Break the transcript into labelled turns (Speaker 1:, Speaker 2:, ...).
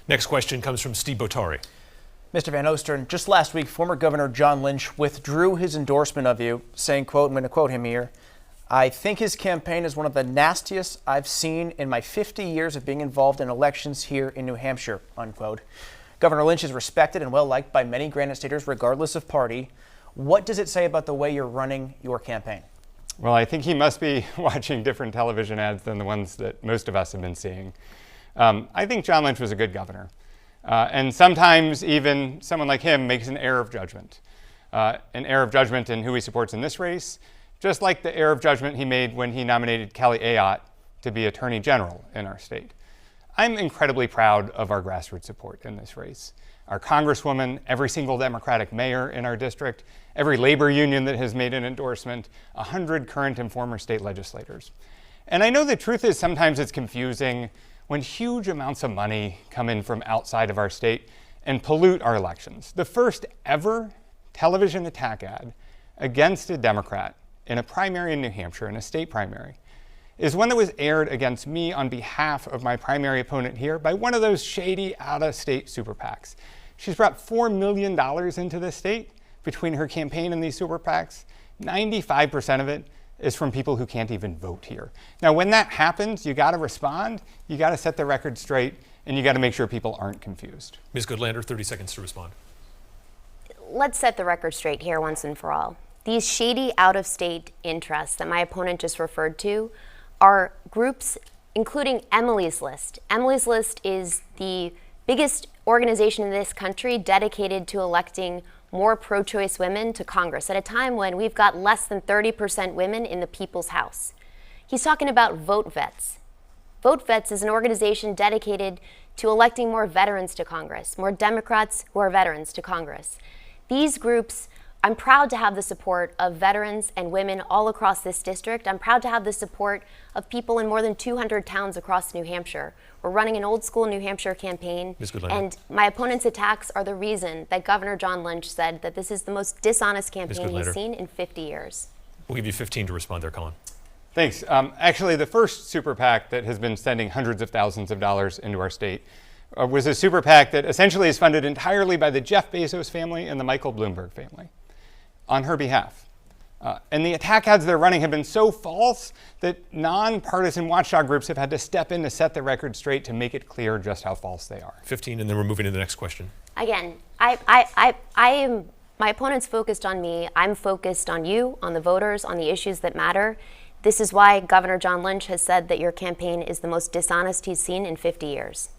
Speaker 1: Next question comes from Steve Botari.
Speaker 2: Mr. Van Oosteren, just last week, former Governor John Lynch withdrew his endorsement of you, saying, quote, I'm going to quote him here, I think his campaign is one of the nastiest I've seen in my 50 years of being involved in elections here in New Hampshire, unquote. Governor Lynch is respected and well-liked by many Granite Staters, regardless of party. What does it say about the way you're running your campaign?
Speaker 3: Well, I think he must be watching different television ads than the ones that most of us have been seeing. I think John Lynch was a good governor. And sometimes even someone like him makes an error of judgment. An error of judgment in who he supports in this race, just like the error of judgment he made when he nominated Kelly Ayotte to be Attorney General in our state. I'm incredibly proud of our grassroots support in this race. Our Congresswoman, every single Democratic mayor in our district, every labor union that has made an endorsement, 100 current and former state legislators. And I know the truth is sometimes it's confusing when huge amounts of money come in from outside of our state and pollute our elections. The first ever television attack ad against a Democrat in a primary in New Hampshire, in a state primary, is one that was aired against me on behalf of my primary opponent here by one of those shady out-of-state super PACs. She's brought $4 million into this state between her campaign and these super PACs. 95% of it is from people who can't even vote here. Now, when that happens, you got to respond, you got to set the record straight, and you got to make sure people aren't confused.
Speaker 1: Ms. Goodlander, 30 seconds to respond.
Speaker 4: Let's set the record straight here once and for all. These shady out-of-state interests that my opponent just referred to are groups including Emily's List. Emily's List is the biggest organization in this country dedicated to electing more pro-choice women to Congress at a time when we've got less than 30% women in the People's House. He's talking about Vote Vets. Vote Vets is an organization dedicated to electing more veterans to Congress, more Democrats who are veterans to Congress. These groups, I'm proud to have the support of veterans and women all across this district. I'm proud to have the support of people in more than 200 towns across New Hampshire. We're running an old school New Hampshire campaign, and my opponent's attacks are the reason that Governor John Lynch said that this is the most dishonest campaign he's seen in 50 years.
Speaker 1: We'll give you 15 to respond there, Colin.
Speaker 3: Thanks. Actually, the first super PAC that has been sending hundreds of thousands of dollars into our state was a super PAC that essentially is funded entirely by the Jeff Bezos family and the Michael Bloomberg family on her behalf. And the attack ads they're running have been so false that nonpartisan watchdog groups have had to step in to set the record straight to make it clear just how false they are.
Speaker 1: 15, and then we're moving to the next question.
Speaker 4: Again, my opponent's focused on me. I'm focused on you, on the voters, on the issues that matter. This is why Governor John Lynch has said that your campaign is the most dishonest he's seen in 50 years.